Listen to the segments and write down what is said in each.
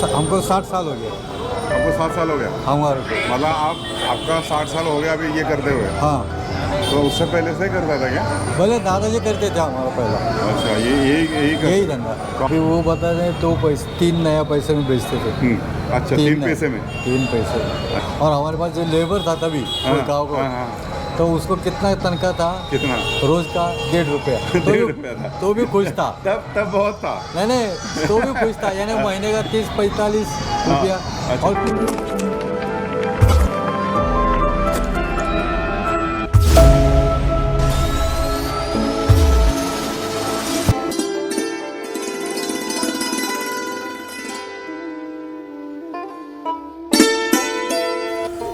हमको 60 साल हो गया। आपको 7 साल हो गया? हमारे मतलब आपका 60 साल हो गया अभी ये करते हुए? हाँ, तो उससे पहले से करता था क्या? भले दादाजी करते थे हमारा पहला अच्छा, यही धंधा। फिर वो बता रहे 2 पैसे 3 नया पैसे में बेचते थे। अच्छा, 3 पैसे में? 3 पैसे। और हमारे पास जो लेबर था तभी गाँव को, तो उसको कितना तनख्वाह था? कितना? रोज का 1.5 रुपया। 1.5 रुपया था? तो भी खुश था। तब बहुत था। नहीं, तो भी खुश था, यानी महीने का 30-45 रुपया। अच्छा। और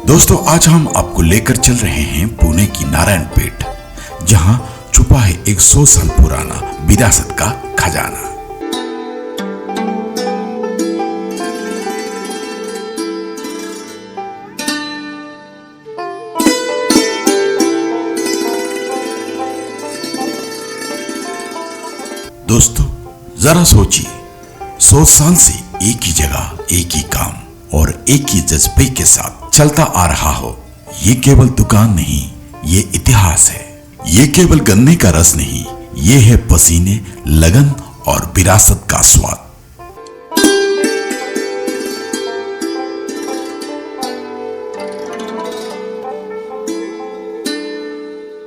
दोस्तों, आज हम आपको लेकर चल रहे हैं पुणे की नारायणपेट, जहां छुपा है एक 100 साल पुराना विरासत का खजाना। दोस्तों, जरा सोचिए, 100 साल से एक ही जगह, एक ही काम और एक ही जज्बे के साथ चलता आ रहा हो। ये केवल दुकान नहीं, ये इतिहास है। ये केवल गन्ने का रस नहीं, ये है पसीने, लगन और विरासत का स्वाद।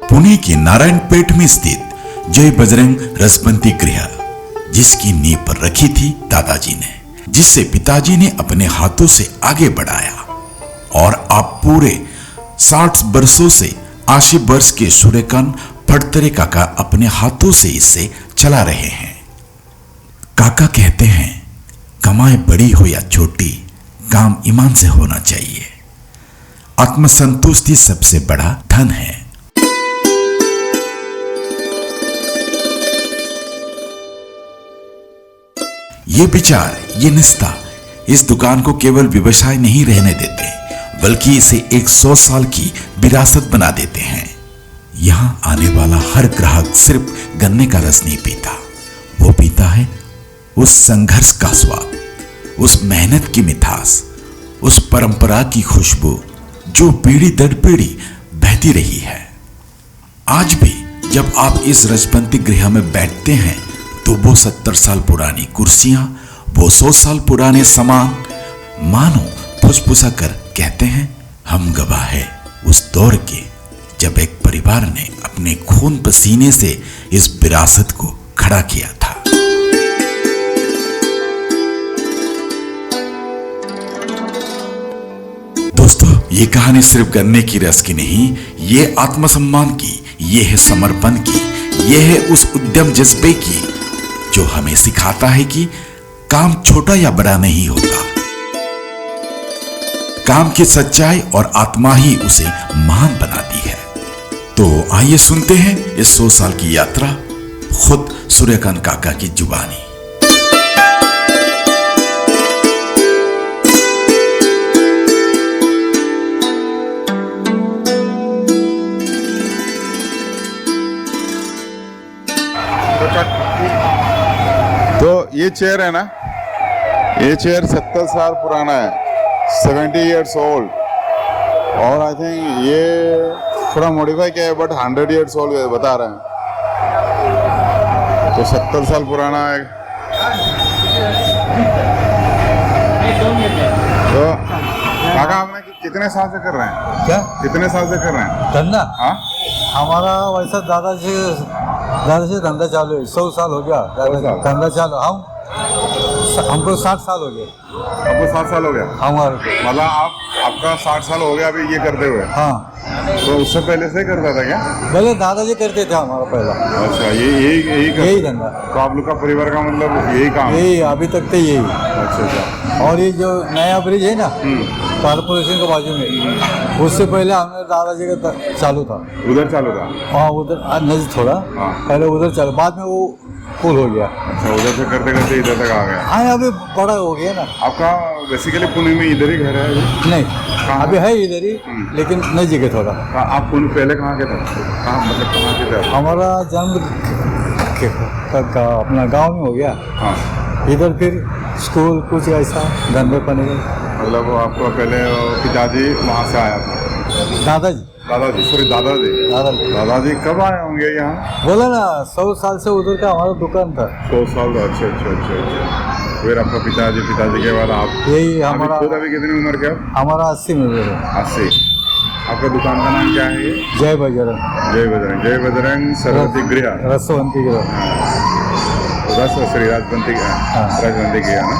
पुणे के नारायणपेट में स्थित जय बजरंग रसबंती गृह, जिसकी नींव पर रखी थी दादाजी ने, जिसे पिताजी ने अपने हाथों से आगे बढ़ाया, और आप पूरे 60 वर्षों से 80 वर्ष के सूर्यकांत फटतरे काका अपने हाथों से इसे चला रहे हैं। काका कहते हैं, कमाई बड़ी हो या छोटी, काम ईमान से होना चाहिए। आत्मसंतुष्टि सबसे बड़ा धन है। ये विचार, ये निष्ठा इस दुकान को केवल व्यवसाय नहीं रहने देते, बल्कि इसे एक 100 साल की विरासत बना देते हैं। यहां आने वाला हर ग्राहक सिर्फ गन्ने का रस नहीं पीता, वो पीता है उस संघर्ष का स्वाद, उस मेहनत की मिठास, उस परंपरा की खुशबू जो पीढ़ी दर पीढ़ी बहती रही है। आज भी जब आप इस रसबंती गृह में बैठते हैं, तो वो 70 साल पुरानी कुर्सियां, वो 100 साल पुराने सामान मानो फुसफुसा कर कहते हैं, हम गवाह है उस दौर के, जब एक परिवार ने अपने खून पसीने से इस विरासत को खड़ा किया था। दोस्तों, ये कहानी सिर्फ गन्ने की रस की नहीं, ये आत्मसम्मान की, ये है समर्पण की, ये है उस उद्यम जज्बे की, जो हमें सिखाता है कि काम छोटा या बड़ा नहीं होता, काम की सच्चाई और आत्मा ही उसे महान बनाती है। तो आइए सुनते हैं इस 100 साल की यात्रा, खुद सूर्यकांत काका की जुबानी। तो ये चेयर है ना, ये चेयर 70 साल पुराना है, 70 years old, और आई थिंक ये थोड़ा मॉडिफाई किया है, बट 100 years old बता रहे हैं। तो 70 साल पुराना है। तो काका, आपने कितने साल से कर रहे हैं? क्या कितने साल से कर रहे हैं धंधा? हाँ, हमारा वैसा दादाजी धंधा चालू है, 100 साल हो गया धंधा चालू। हमको 60 साल हो गए। आपको 60 साल हो गया? हमारे मतलब आपका 60 साल हो गया अभी ये करते हुए? हाँ, तो उससे पहले से करता था क्या? भले दादाजी करते थे हमारा पहला। अच्छा, यही धंधा। तो आप लोग का परिवार का मतलब यही काम? यही अभी तक तो यही। अच्छा। और ये जो नया ब्रिज है ना कॉर्पोरेशन के बाजू में, उससे पहले हमारे दादाजी का चालू था। उधर चालू था? हाँ, उधर नजदीक थोड़ा। हाँ। पहले उधर चालू, बाद में वो पुल हो गया। अच्छा, उधर से करते करते इधर तक आ गया। हाँ, अभी बड़ा हो गया ना। आपका बेसिकली पुणे में इधर ही घर है अभी? नहीं, अभी है इधर ही, लेकिन नजदीक है थोड़ा। आप पुणे पहले कहाँ के थे? कहाँ के थे? हमारा जन्म अपना गांव में हो गया। हाँ। इधर फिर स्कूल कुछ ऐसा धंधे पानी का। मतलब वो आपको पहले पिताजी वहाँ से आया था, दादाजी दादाजी सॉरी दादाजी दादाजी दादाजी कब आए होंगे यहाँ? बोला ना 100 साल से उधर का हमारा दुकान था। 100 साल। अच्छा। फिर आपका पिताजी के बाद आप यही अभी हमारा खुद अभी कितनी उम्र के आप? हमारा 80 में हुए थे। 80। आपका दुकान का नाम क्या है ये? जय बजरंग जय बजरंग सरस्वती गृह रसवंती गृह। श्री राजबंती गृह ना।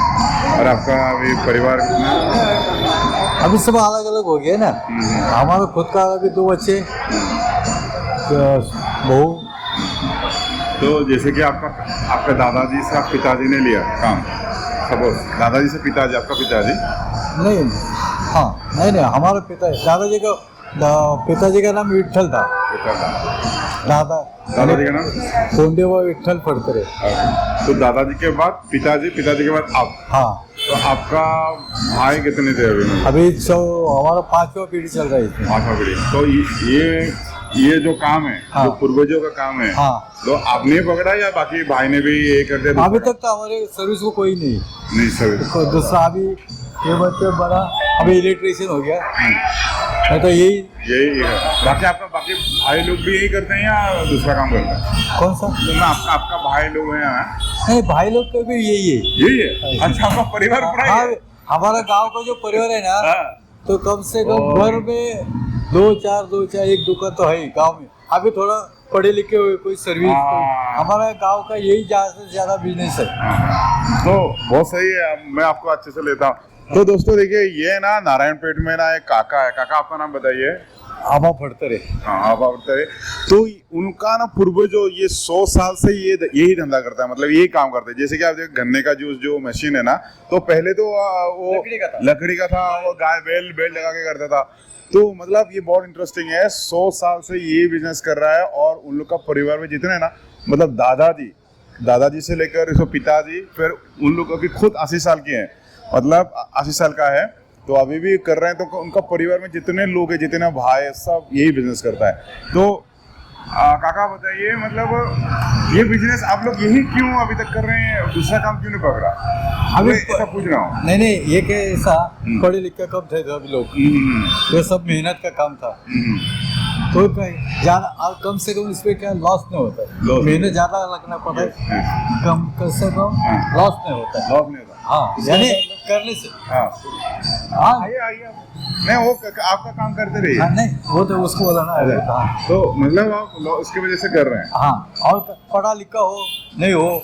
और आपका अभी परिवार कितना? अभी सब अलग अलग हो गए ना। हमारा खुद का अभी 2 बच्चे बहू। तो जैसे कि आपका दादाजी से आप पिताजी ने लिया काम, सपोज दादाजी से पिताजी, आपका पिताजी नहीं हाँ नहीं हमारा पिताजी का नाम विठ्ठल था। दादाजी का नाम कोंडेवा विठ्ठल फड़तरे। तो दादाजी के बाद पिताजी के बाद आप। हाँ तो आपका भाई कितने थे अभी? अभी हमारा 5वां पीढ़ी चल रही थी। 5वां पीढ़ी। तो ये जो काम है, हाँ। जो पूर्वजों का काम है, हाँ तो आपने पकड़ा या बाकी भाई ने भी ये करते थे? अभी तक तो हमारे सर्विस को कोई नहीं सर। दूसरा। अभी ये बच्चे बड़ा अभी इलेक्ट्रिशियन हो गया है। तो यही है। बाकी भाई लोग भी यही करते हैं या दूसरा काम करते हैं? कौन सा? तो आपका भाई लोग हैं यहाँ? नहीं भाई लोग का भी यही है। अच्छा, आपका परिवार पूरा हाँ, ही है? हमारा गांव का जो परिवार है ना, हाँ। तो कम से कम घर में 2-4 एक दुकान तो है ही गांव में। अभी थोड़ा पढ़े लिखे हुए कोई सर्विस हमारा गांव का यही ज्यादा से ज्यादा बिजनेस है। तो बहुत सही है, मैं आपको अच्छे से लेता हूँ। तो दोस्तों देखिए, ये ना नारायणपेट में ना एक काका है। काका आपका नाम बताइए। आबा फड़तरे। हाँ, आबा फड़तरे। तो उनका ना पूर्वजों ये 100 साल से यही धंधा करता है, मतलब यही काम करते हैं। जैसे कि आप देखो गन्ने का जूस जो मशीन है ना, तो पहले तो वो लकड़ी का था, वो गाय बेल लगा के करता था। तो मतलब ये बहुत इंटरेस्टिंग है, 100 साल से ये बिजनेस कर रहा है। और उन लोग का परिवार में जितने ना, मतलब दादाजी से लेकर इसको पिताजी, फिर उन लोग अभी खुद 80 साल के हैं, मतलब 80 साल का है, तो अभी भी कर रहे हैं। तो उनका परिवार में जितने लोग हैं, जितने भाई, सब यही बिजनेस करता है। तो काका बताइए, मतलब ये बिजनेस आप लोग यही क्यों अभी तक कर रहे हैं, दूसरा काम क्यों नहीं पकड़ा? अभी ऐसा पूछ रहा हूँ। नहीं ये कैसा पढ़े लिखे कम थे सभी लोग, ये सब मेहनत का काम था। तो ज्यादा कम से कम इसमें क्या लॉस नहीं होता है, मेहनत ज्यादा लगना पड़ता है, कम से कम लॉस नहीं होता है। हाँ, यानी करने से। हाँ आइए नहीं, वो आपका काम करते रहिए। हाँ, नहीं वो तो उसको बोला ना। तो मतलब आप उसके वजह से कर रहे हैं। हाँ, और पढ़ा लिखा हो नहीं हो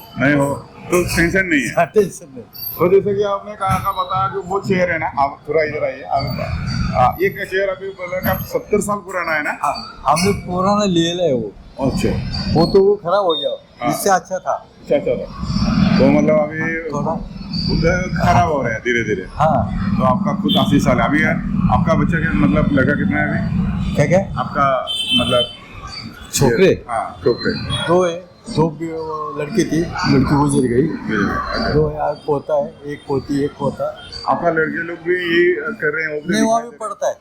तो टेंशन नहीं है। टेंशन नहीं। तो जैसे कि आपने कहा बताया कि वो चेयर है ना, आप थोड़ा इधर आइए। ये चेयर अभी बोला कि आप 70 साल पुराना है ना? हमने पुराना ले है वो। अच्छा, वो खराब हो गया, इससे अच्छा था। तो मतलब अभी थोड़ा उधर खराब हो रहा है धीरे धीरे। हाँ। तो आपका खुद 80 साल है अभी है। आपका बच्चा क्या, मतलब लड़का कितना है अभी? क्या आपका मतलब छोकरे? हाँ, छोकरे 2 है। 2 लड़की थी, लड़की गुजर गई। 2 है, एक पोता है, एक पोती, एक पोता। आपका लड़के लोग भी यही कर रहे हैं? नहीं, वो भी पढ़ता है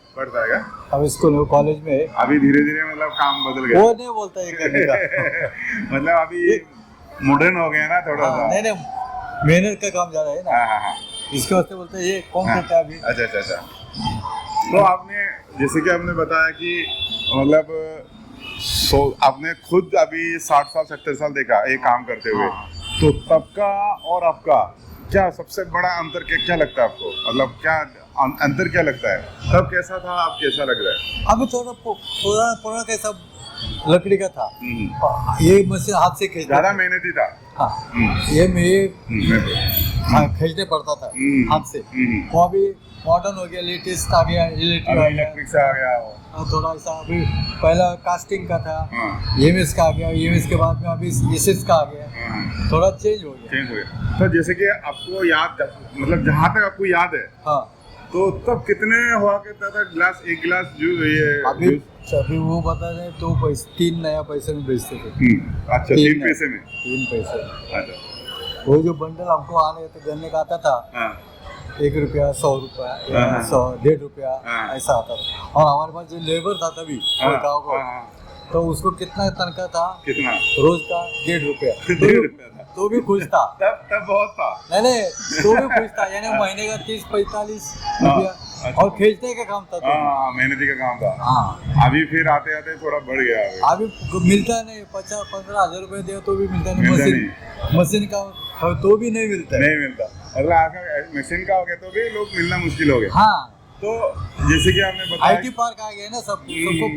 क्या? अब स्कूल कॉलेज में है। अभी धीरे धीरे मतलब काम बदल गया। वो नहीं बोलता है करने का। मतलब अभी मॉडर्न हो गया ना थोड़ा सा। नहीं मेहनत का काम ज्यादा है ना। हाँ। इसके वास्ते बोलते हैं ये कौन करता है अभी। अच्छा। तो आपने जैसे कि आपने बताया कि मतलब आपने खुद अभी 60 साल 70 साल देखा ये काम करते हुए। तो तब का और आपका क्या सबसे बड़ा अंतर क्या लगता है आपको? मतलब क्या अंतर क्या लगता है? तब कैसा था, अब कैसा लग रहा है? अभी थोड़ा पुराना कैसा लकड़ी का था, ये मशीन हाथ से खींचना, ज्यादा मेहनती था। हाँ, ये खींचने पड़ता था हाथ से। वो अभी मॉडर्न हो गया, लेटेस्ट आ गया, इलेक्ट्रिक से आ गया। थोड़ा सा अभी पहला कास्टिंग का था, EMS का आ गया, EMS के बाद में अभी SS का आ गया, थोड़ा चेंज हो गया। तो जैसे कि आपको याद, मतलब जहाँ तक आपको याद है, हाँ, तो तब कितने हुआ करता था गिलास? एक गिलास जूस ये अभी वो बता रहे 2 पैसे 3 नया पैसे में बेचते थे। अच्छा, 3 पैसे में? 3 पैसे। अच्छा। वो जो बंडल हमको आने तो गन्ने का आता था, 1 रुपया, 100 रुपया, 100, 1.5 रुपया ऐसा आता था। और हमारे पास जो लेबर था तभी गाँव को, तो उसको कितना तनख्वाह था कितना? रोज का? 1.5 रुपया। 1.5 रुपया था। तो भी खुश था। तब बहुत था। नहीं तो भी खुश था, यानी महीने का 30-45 रुपया। अच्छा। और खींचने का काम था तो। हाँ, मेहनती का काम था। हाँ, अभी फिर आते आते थोड़ा बढ़ गया अभी मिलता नहीं। 50-15 हजार रुपए दे तो भी मिलता नहीं। मिलता मशीन का तो भी नहीं मिलता है। नहीं मिलता। मतलब आकर मशीन का हो गया तो भी लोग मिलना मुश्किल हो गया। हाँ, तो जैसे कि आपने बताया IT पार्क आ गया ना, सबको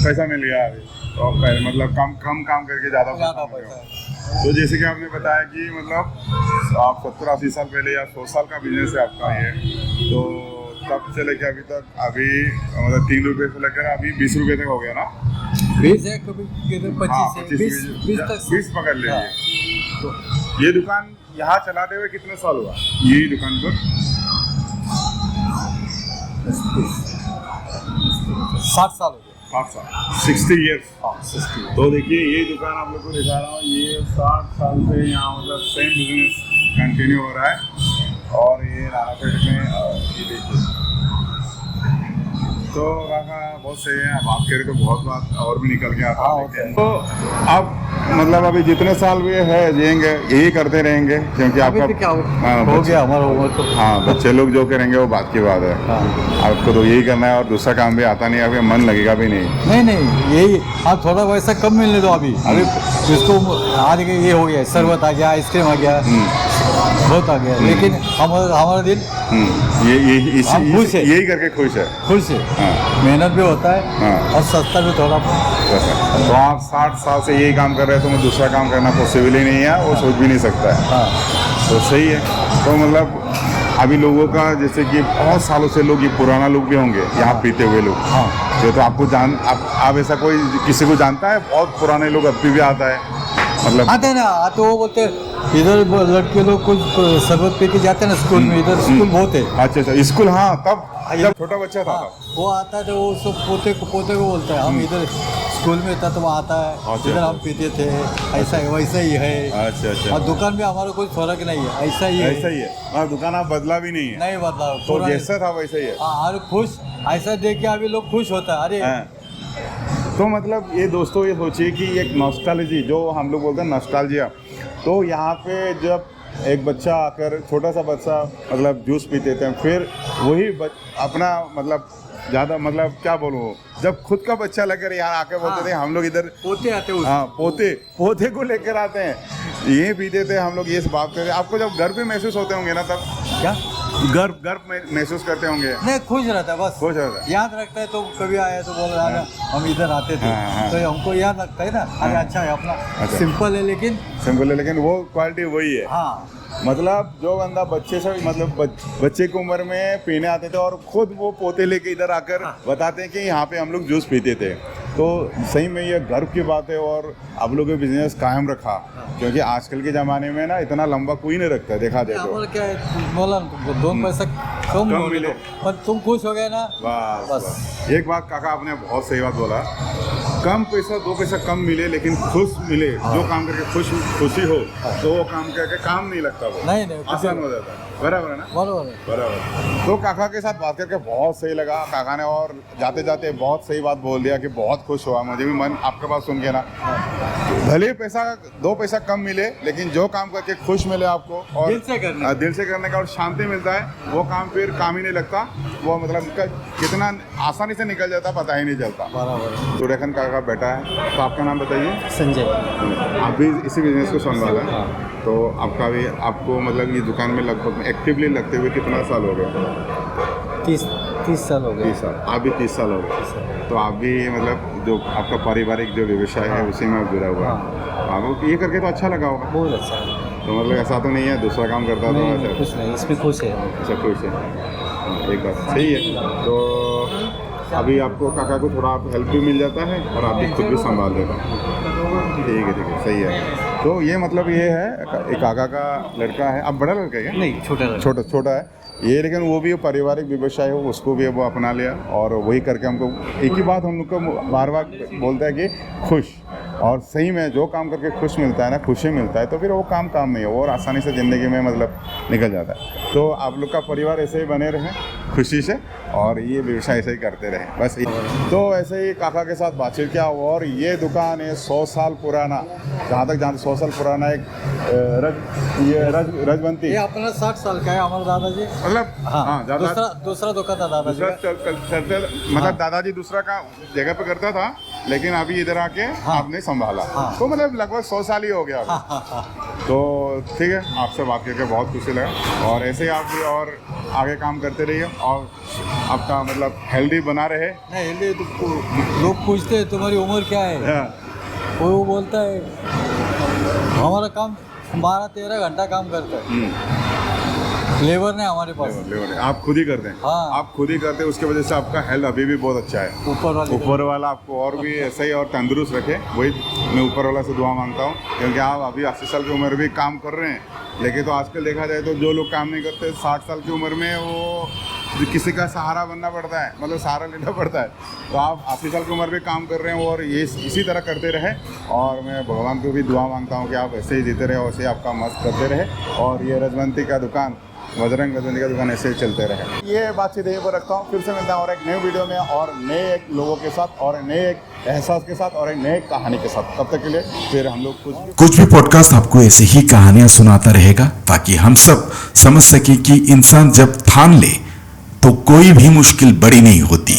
पैसा मिल गया अभी, और मतलब कम काम करके ज्यादा ज्यादा मिल पैसा गया। है। तो जैसे कि आपने बताया कि मतलब आप 70-80 साल पहले या 100 साल का बिजनेस है आपका ये, तो तब से लेकर अभी तक मतलब 3 रुपए से लेकर अभी 20 रुपए तक हो गया ना? 20 है, कभी किधर 25 है, 20 तक 20 पकड़ लीजिए। हाँ। तो ये दुकान यहाँ चलाते हुए कितने साल हुआ यही दुकान पर? 60 साल हो गए। 5 साल, 60 ईयर्स। हाँ, 60। तो देखिए ये दुकान आप लोग को दिखा रहा हूँ, ये 60 साल से यहाँ मतलब सेम बिजनेस कंटिन्यू हो रहा है। और ये नानापेट में ये देखिए, तो काका बहुत सही है। अब आपके लिए तो बहुत बात और भी निकल के आता है। तो अब मतलब अभी जितने साल भी है जिएंगे यही करते रहेंगे, क्योंकि आपका क्या हो बच्चे- गया हमारा उम्र तो। हाँ, बच्चे लोग जो करेंगे वो बात की बात है। हाँ। आपको तो यही करना है और दूसरा काम भी आता नहीं, आपका मन लगेगा भी नहीं। नहीं यही। आप थोड़ा वैसा कम मिलने दो अभी इसको। आज ये हो गया, शरबत आ गया, आइसक्रीम आ गया, बहुत आ गया, लेकिन हमारा दिन हम खुश है। यही करके खुश है। खुश है। हाँ। मेहनत भी होता है हाँ। और सस्ता भी थोड़ा। तो आप 60 साल से यही काम कर रहे हैं, तो मैं दूसरा काम करना पॉसिबल ही नहीं है, वो सोच भी नहीं सकता है। हाँ। तो सही है। तो मतलब अभी लोगों का जैसे कि बहुत सालों से लोग, ये पुराना लोग भी होंगे यहाँ पीते हुए लोग। हाँ। तो आपको आप ऐसा कोई किसी को जानता है बहुत पुराने लोग अभी भी आता है मतलब? आते हैं ना, आते वो बोलते इधर लड़के लोग कुछ शरबत पी के जाते हैं ना स्कूल में। इधर स्कूल बहुत है। अच्छा, स्कूल। हाँ, तब जब छोटा बच्चा था हाँ, वो आता है तो वो सब पोते को बोलता है। हम इधर स्कूल में था तो वो आता है, अच्छा। इधर हम पीते थे, ऐसा वैसा ही है। अच्छा। और दुकान में हमारा कोई फर्क नहीं है, ऐसा ही है। ऐसा ही है। हाँ, दुकान आप बदला भी नहीं है। नहीं बदला तो जैसा था वैसा ही है। हाँ, अरे खुश ऐसा देख के अभी लोग खुश होता है। अरे हाँ। तो मतलब ये दोस्तों ये सोचिए कि एक नॉस्टैल्जी जो हम लोग बोलते हैं नॉस्टैल्जिया, तो यहाँ पे जब एक बच्चा आकर, छोटा सा बच्चा मतलब जूस पीते थे, फिर वही अपना मतलब ज़्यादा मतलब क्या बोलूँ, जब खुद का बच्चा लेकर यहाँ आके बोलते थे हम लोग इधर पोते आते हैं। हाँ, पोते को लेकर आते हैं, ये पीते थे हम लोग, ये बात करते। आपको जब गर्व भी महसूस होते होंगे ना, तब क्या गर्व महसूस करते होंगे? नहीं, खुश रहता है बस। खुश रहता है। याद रखता है तो कभी आया तो बोल रहा है हम इधर आते थे। हाँ। तो हमको याद रखता है ना। अरे अच्छा है अपना। अच्छा। सिंपल है लेकिन वो क्वालिटी वही है। हाँ। मतलब जो बंदा बच्चे से मतलब बच्चे की उम्र में पीने आते थे और खुद वो पोते लेके इधर आकर बताते हैं कि यहाँ पे हम लोग जूस पीते थे, तो सही में ये गर्व की बात है। और आप लोगों के बिजनेस कायम रखा, क्योंकि आजकल के ज़माने में ना इतना लंबा कोई नहीं रखता, देखा जाए तो। क्या है, बोला दो पैसा कम मिले पर तुम खुश हो गए ना। बस। एक बात काका आपने बहुत सही बात बोला, कम पैसा 2 पैसा कम मिले लेकिन खुश मिले। जो काम करके खुशी हो तो वो काम करके काम नहीं लगता, वो नहीं आसान हो जाता है। बराबर है ना? बराबर। तो काका के साथ बात करके बहुत सही लगा काका ने, और जाते जाते बहुत सही बात बोल दिया कि बहुत खुश हुआ मुझे भी मन आपके बात सुन के ना। भले पैसा 2 पैसा कम मिले लेकिन जो काम करके खुश मिले आपको और दिल से करने का और शांति मिलता है, वो काम फिर काम ही नहीं लगता। वो मतलब कितना आसानी से निकल जाता पता ही नहीं चलता। बराबर। सुरेखन काका बेटा है। तो आपका नाम बताइए? संजय। आप भी इसी बिजनेस को संभाला है? तो आपको मतलब ये दुकान में लगभग एक्टिवली लगते हुए कितना साल हो गया? 30 साल हो गए। 30 साल। आप भी 30 साल हो गए। तो आप भी मतलब जो आपका पारिवारिक जो व्यवसाय है उसी में आप जुड़ा हुआ है। आपको ये करके तो अच्छा लगा होगा? बहुत अच्छा। तो मतलब ऐसा तो नहीं है दूसरा काम करता तो ऐसा? कुछ नहीं, इसमें खुश है। अच्छा, खुश है। एक बात सही है। तो अभी आपको काका को थोड़ा हेल्प भी मिल जाता है और आप भी खुद भी संभाल लेता है। ठीक है, सही है। तो ये मतलब ये है एक काका का लड़का है। अब बड़ा लड़का है? नहीं, छोटा है ये, लेकिन वो भी पारिवारिक व्यवसाय हो उसको भी वो अपना लिया और वही करके हमको एक ही बात हम लोग को बार बार बोलता है कि खुश। और सही में जो काम करके खुश मिलता है ना, खुशी मिलता है, तो फिर वो काम नहीं है और आसानी से ज़िंदगी में मतलब निकल जाता है। तो आप लोग का परिवार ऐसे ही बने रहे। खुशी से, और ये व्यवसाय ऐसे ही करते रहे बस। तो ऐसे ही काका के साथ बातचीत किया, और ये दुकान है 100 साल पुराना, जहाँ तक 100 साल पुराना एक रजवंती। ये अपना 60 साल का है हमारे दादाजी। मतलब हाँ, दूसरा दुकान था दादाजी का। मतलब दादाजी दूसरा का जगह पे करता था, लेकिन अभी इधर आके आपने संभाला। तो मतलब लगभग 100 साल ही हो गया अभी। तो ठीक है, आपसे बात करके बहुत खुशी लगा, और ऐसे ही आप भी और आगे काम करते रहिए, और आपका मतलब हेल्दी बना रहे। नहीं, हेल्दी तो लोग पूछते हैं तुम्हारी उम्र क्या है, वो बोलता है हमारा काम 12-13 घंटा काम करता है, लेबर नहीं हमारे पास। लेबर आप खुद ही करते हैं। हाँ। आप खुद ही करते हैं, उसकी वजह से आपका हेल्थ अभी भी बहुत अच्छा है। ऊपर वाला आपको और भी ऐसे ही और तंदुरुस्त रखे, वही मैं ऊपर वाला से दुआ मांगता हूँ, क्योंकि आप अभी 80 साल की उम्र भी काम कर रहे हैं। लेकिन तो आजकल देखा जाए तो जो लोग काम नहीं करते 60 साल की उम्र में वो किसी का सहारा बनना पड़ता है, मतलब सहारा लेना पड़ता है। तो आप 80 साल की उम्र में काम कर रहे हैं, और ये इसी तरह करते रहे, और मैं भगवान को भी दुआ मांगता हूँ कि आप ऐसे ही जीते रहे, वैसे ही आपका मस्त करते रहे, और ये रजवंती का दुकान, बजरंग रजवंती का दुकान ऐसे ही चलते रहे। ये बातचीत यहीं पर रखता हूँ, फिर से मिलता हूँ और एक नए वीडियो में, और नए लोगों के साथ, और नए एक एहसास के साथ, और एक नए कहानी के साथ। तब तक के लिए फिर हम लोग कुछ भी पॉडकास्ट आपको ऐसे ही कहानियां सुनाता रहेगा, ताकि हम सब समझ सके कि इंसान जब ठान ले तो कोई भी मुश्किल बड़ी नहीं होती।